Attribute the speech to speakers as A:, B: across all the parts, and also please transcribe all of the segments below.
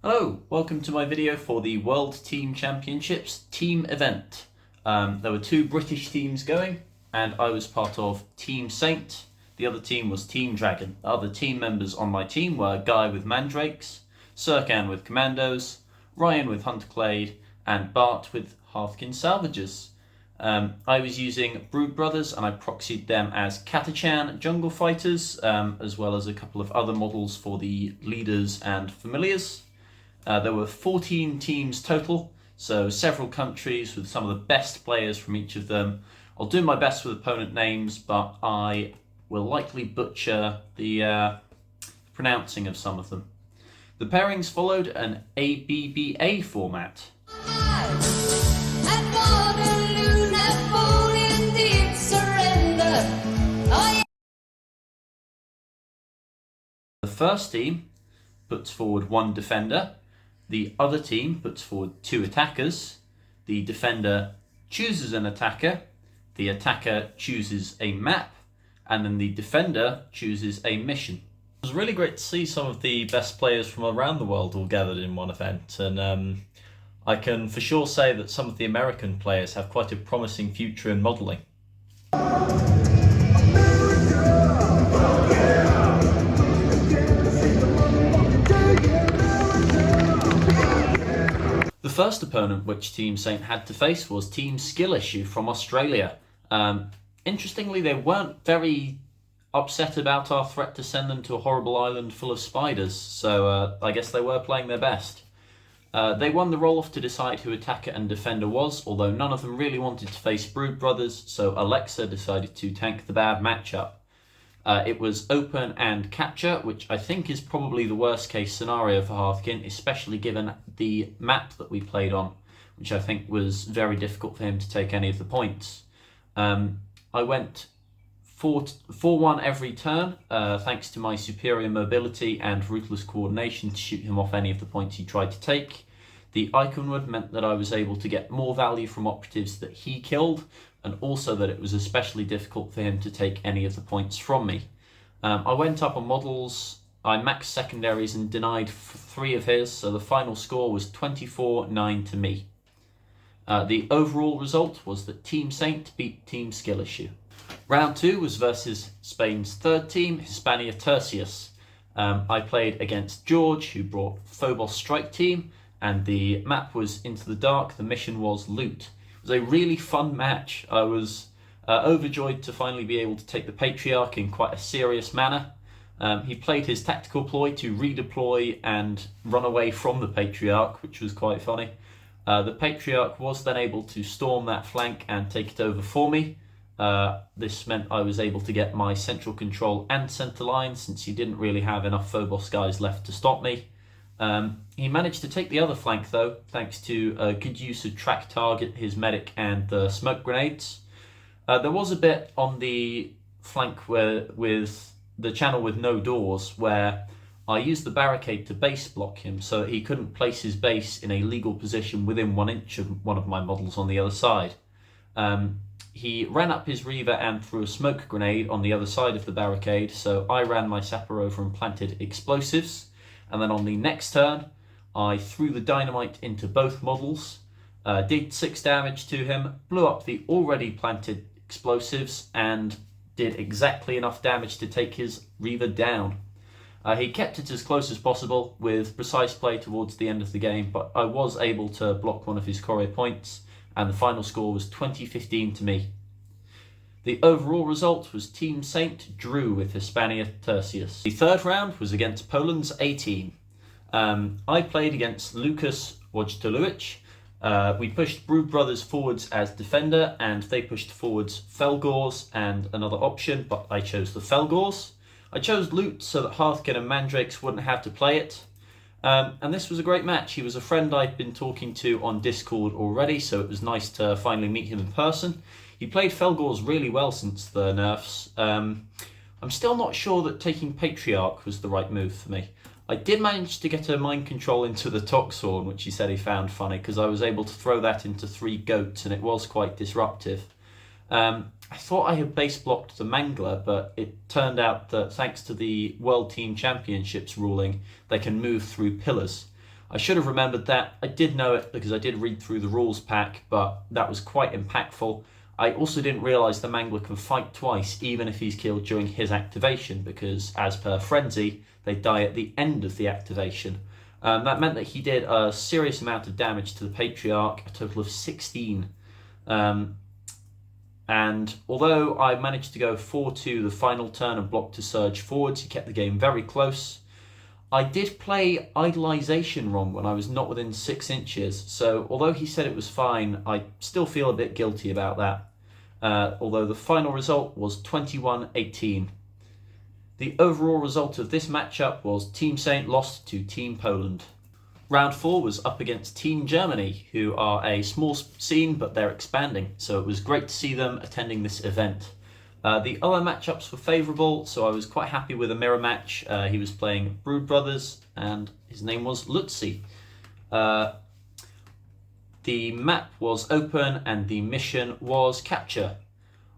A: Hello, welcome to my video for the World Team Championships team event. There were two British teams going, and I was part of Team Saint. The other team was Team Dragon. The other team members on my team were Guy with Mandrakes, Serkan with Commandos, Ryan with Hunterclade, and Bart with Hearthkin Salvagers. I was using Brood Brothers and I proxied them as Katachan Jungle Fighters, as well as a couple of other models for the leaders and familiars. There were 14 teams total, so several countries with some of the best players from each of them. I'll do my best with opponent names, but I will likely butcher the pronouncing of some of them. The pairings followed an ABBA format. The first team puts forward one defender, the other team puts forward two attackers, the defender chooses an attacker, the attacker chooses a map, and then the defender chooses a mission. It was really great to see some of the best players from around the world all gathered in one event, and I can for sure say that some of the American players have quite a promising future in modelling. The first opponent which Team Saint had to face was Team Skill Issue from Australia. Interestingly, they weren't very upset about our threat to send them to a horrible island full of spiders, so I guess they were playing their best. They won the roll-off to decide who attacker and defender was, although none of them really wanted to face Brood Brothers, so Alexa decided to tank the bad matchup. It was open and capture, which I think is probably the worst case scenario for Hearthkin, especially given the map that we played on, which I think was very difficult for him to take any of the points. I went 4-1 every turn, thanks to my superior mobility and ruthless coordination to shoot him off any of the points he tried to take. The Iconwood meant that I was able to get more value from operatives that he killed, and also that it was especially difficult for him to take any of the points from me. I went up on models, I maxed secondaries and denied 3 of his, so the final score was 24-9 to me. The overall result was that Team Saint beat Team Skill Issue. Round 2 was versus Spain's third team, Hispania Tertius. I played against George, who brought Phobos Strike Team, and the map was Into the Dark. The mission was Loot. It was a really fun match. I was overjoyed to finally be able to take the Patriarch in quite a serious manner. He played his tactical ploy to redeploy and run away from the Patriarch, which was quite funny. The Patriarch was then able to storm that flank and take it over for me. This meant I was able to get my central control and centre line, since he didn't really have enough Phobos guys left to stop me. He managed to take the other flank though, thanks to a good use of track target, his medic, and the smoke grenades. There was a bit on the flank with the channel with no doors where I used the barricade to base block him so that he couldn't place his base in a legal position within 1 inch of one of my models on the other side. He ran up his Reaver and threw a smoke grenade on the other side of the barricade, so I ran my sapper over and planted explosives. And then on the next turn, I threw the dynamite into both models, did 6 damage to him, blew up the already planted explosives, and did exactly enough damage to take his Reaver down. He kept it as close as possible with precise play towards the end of the game, but I was able to block one of his courier points, and the final score was 20-15 to me. The overall result was Team Saint drew with Hispania Tertius. The third round was against Poland's A team. I played against Lucas Wojtoluich. We pushed Brood Brothers forwards as defender, and they pushed forwards Felgors and another option, but I chose the Felgors. I chose Loot so that Hearthkin and Mandrakes wouldn't have to play it. And this was a great match. He was a friend I'd been talking to on Discord already, so it was nice to finally meet him in person. He played Felgors really well since the nerfs. I'm still not sure that taking Patriarch was the right move for me. I did manage to get a mind control into the Toxhorn, which he said he found funny, because I was able to throw that into 3 goats, and it was quite disruptive. I thought I had base blocked the Mangler, but it turned out that thanks to the World Team Championships ruling, they can move through pillars. I should have remembered that. I did know it because I did read through the rules pack, but that was quite impactful. I also didn't realise the Mangler can fight twice, even if he's killed during his activation, because as per Frenzy, they die at the end of the activation. That meant that he did a serious amount of damage to the Patriarch, a total of 16. And although I managed to go 4-2 the final turn and block to surge forwards, he kept the game very close. I did play Idolization wrong when I was not within 6 inches, so although he said it was fine, I still feel a bit guilty about that. Although the final result was 21-18. The overall result of this matchup was Team Saint lost to Team Poland. Round 4 was up against Team Germany, who are a small scene, but they're expanding, so it was great to see them attending this event. The other matchups were favourable, so I was quite happy with a mirror match. He was playing Brood Brothers, and his name was Lutzi. The map was open, and the mission was capture.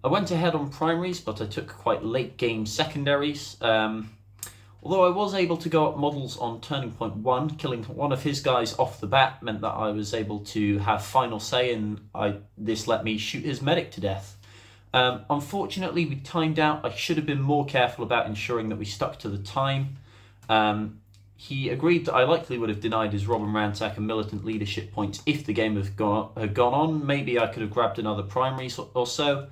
A: I went ahead on primaries, but I took quite late game secondaries. Although I was able to go up models on turning point 1, killing one of his guys off the bat meant that I was able to have final say, and this let me shoot his medic to death. Unfortunately, we timed out. I should have been more careful about ensuring that we stuck to the time. He agreed that I likely would have denied his Rob and Ransack and Militant Leadership points if the game had gone on. Maybe I could have grabbed another primary or so.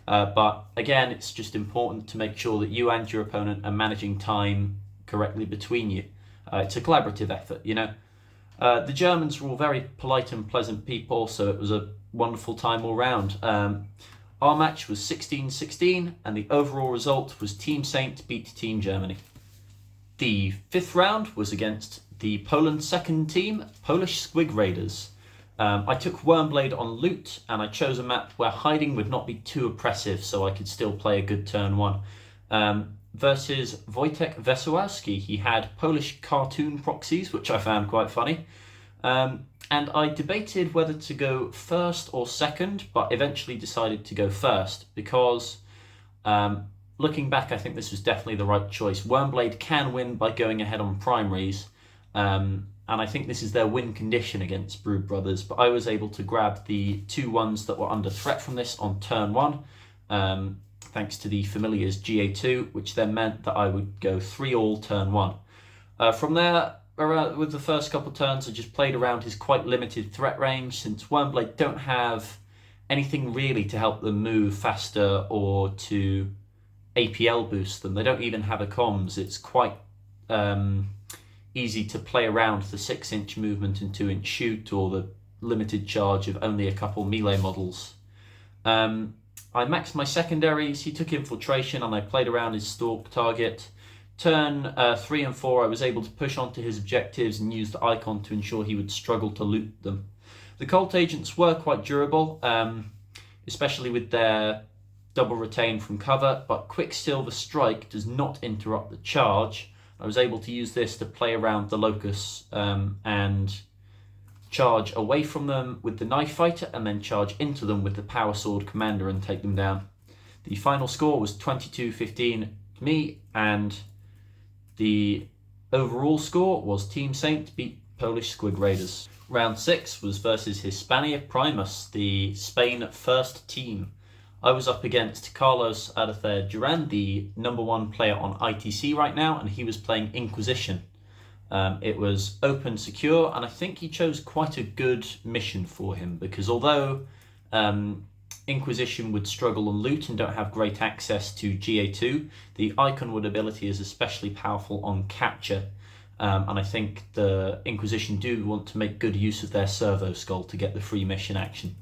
A: But again, it's just important to make sure that you and your opponent are managing time correctly between you. It's a collaborative effort, you know. The Germans were all very polite and pleasant people, so it was a wonderful time all round. Our match was 16-16, and the overall result was Team Saint beat Team Germany. The 5th round was against the Poland second team, Polish Squig Raiders. I took Wormblade on loot, and I chose a map where hiding would not be too oppressive, so I could still play a good turn 1. Versus Wojtek Wesołowski, he had Polish cartoon proxies, which I found quite funny. And I debated whether to go first or second, but eventually decided to go first because, looking back, I think this was definitely the right choice. Wormblade can win by going ahead on primaries, and I think this is their win condition against Brood Brothers, but I was able to grab the 2 ones that were under threat from this on turn 1, thanks to the Familiars GA2, which then meant that I would go 3-all turn 1. From there, with the first couple turns, I just played around his quite limited threat range, since Wormblade don't have anything really to help them move faster or to APL boost them. They don't even have a comms. It's quite easy to play around the 6-inch movement and 2-inch shoot, or the limited charge of only a couple melee models. I maxed my secondaries. He took infiltration, and I played around his stalk target. Turn 3 and 4, I was able to push onto his objectives and use the icon to ensure he would struggle to loot them. The Cult Agents were quite durable, especially with their double retain from cover, but Quicksilver Strike does not interrupt the charge. I was able to use this to play around the Locus and charge away from them with the Knife Fighter, and then charge into them with the Power Sword Commander and take them down. The final score was 22-15 to me, and the overall score was Team Saint beat Polish Squig Raiders. Round 6 was versus Hispania Primus, the Spain first team. I was up against Carlos Arthur Duran, the #1 player on ITC right now, and he was playing Inquisition. It was open, secure, and I think he chose quite a good mission for him, because although Inquisition would struggle on loot and don't have great access to GA2, the Iconwood ability is especially powerful on capture, and I think the Inquisition do want to make good use of their servo skull to get the free mission action.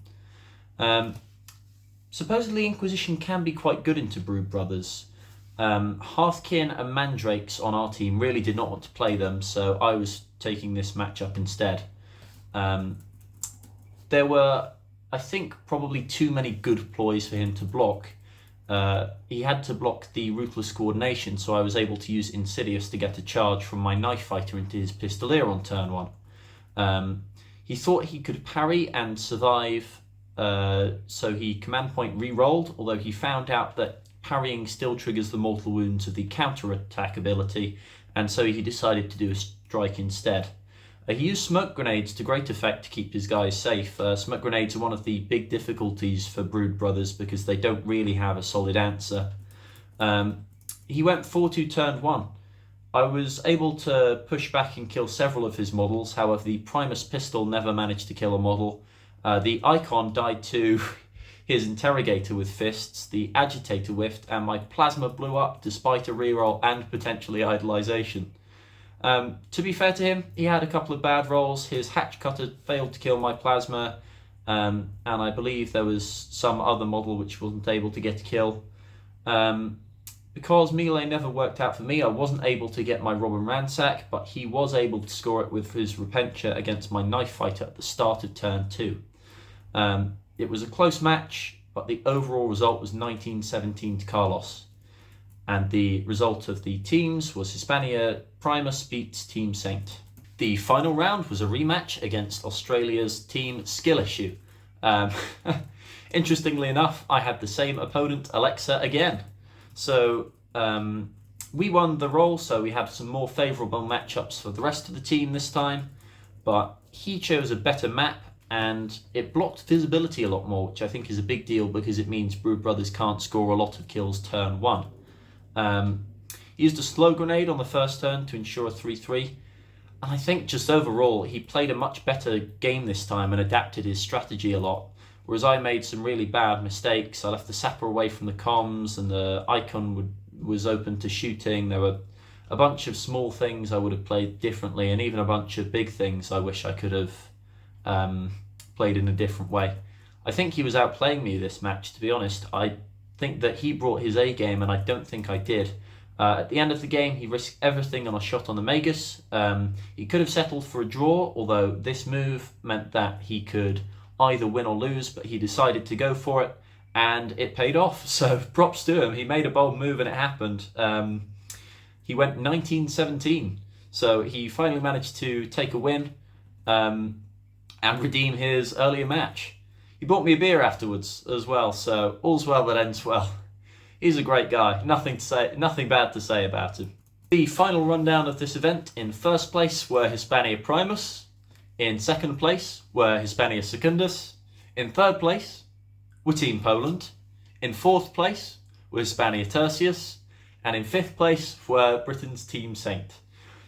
A: Supposedly Inquisition can be quite good into Brood Brothers. Hearthkin and Mandrakes on our team really did not want to play them, so I was taking this matchup instead. There were, I think, probably too many good ploys for him to block. He had to block the Ruthless Coordination, so I was able to use Insidious to get a charge from my Knife Fighter into his Pistolier on turn 1. He thought he could parry and survive, so he command point re-rolled, although he found out that parrying still triggers the mortal wounds of the counter-attack ability, and so he decided to do a strike instead. He used smoke grenades to great effect to keep his guys safe. Smoke grenades are one of the big difficulties for Brood Brothers because they don't really have a solid answer. He went 4-2 turn 1. I was able to push back and kill several of his models, however the Primus pistol never managed to kill a model. The Icon died to his Interrogator with fists, the Agitator whiffed, and my Plasma blew up despite a reroll and potentially idolization. To be fair to him, he had a couple of bad rolls. His Hatch Cutter failed to kill my Plasma, and I believe there was some other model which wasn't able to get a kill. Because melee never worked out for me, I wasn't able to get my Robin Ransack, but he was able to score it with his Repentia against my Knife Fighter at the start of turn 2. It was a close match, but the overall result was 19-17 to Carlos. And the result of the teams was Hispania Primus beats Team Saint. The final round was a rematch against Australia's Team Skill Issue. Interestingly enough, I had the same opponent, Alexa, again. So we won the roll, so we had some more favourable matchups for the rest of the team this time. But he chose a better map, and it blocked visibility a lot more, which I think is a big deal because it means Brood Brothers can't score a lot of kills turn 1. He used a slow grenade on the first turn to ensure a 3-3. And I think just overall, he played a much better game this time and adapted his strategy a lot. Whereas I made some really bad mistakes. I left the Sapper away from the comms and the Icon was open to shooting. There were a bunch of small things I would have played differently, and even a bunch of big things I wish I could have played in a different way. I think he was outplaying me this match, to be honest. I think that he brought his A game and I don't think I did. At the end of the game, he risked everything on a shot on the Magus. He could have settled for a draw, although this move meant that he could either win or lose, but he decided to go for it, and it paid off. So props to him. He made a bold move and it happened. He went 19-17, so he finally managed to take a win and redeem his earlier match. He bought me a beer afterwards as well, so all's well that ends well. He's a great guy. Nothing bad to say about him. The final rundown of this event: in first place were Hispania Primus. In second place were Hispania Secundus. In third place were Team Poland. In fourth place were Hispania Tertius. And in fifth place were Britain's Team Saint.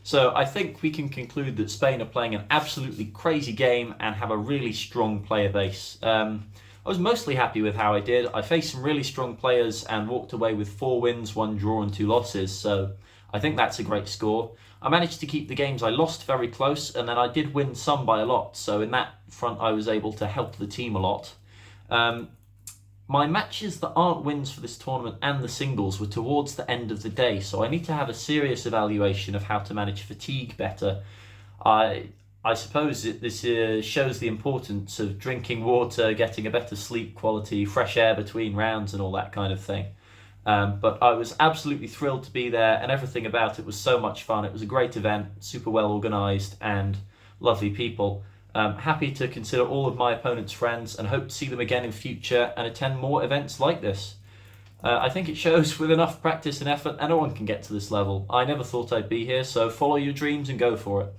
A: So I think we can conclude that Spain are playing an absolutely crazy game and have a really strong player base. I was mostly happy with how I did. I faced some really strong players and walked away with 4 wins, 1 draw and 2 losses. So I think that's a great score. I managed to keep the games I lost very close, and then I did win some by a lot, so in that front I was able to help the team a lot. My matches that aren't wins for this tournament and the singles were towards the end of the day, so I need to have a serious evaluation of how to manage fatigue better. I suppose this shows the importance of drinking water, getting a better sleep quality, fresh air between rounds and all that kind of thing. But I was absolutely thrilled to be there, and everything about it was so much fun. It was a great event, super well organised and lovely people. Happy to consider all of my opponents friends and hope to see them again in future and attend more events like this. I think it shows with enough practice and effort anyone can get to this level. I never thought I'd be here, so follow your dreams and go for it.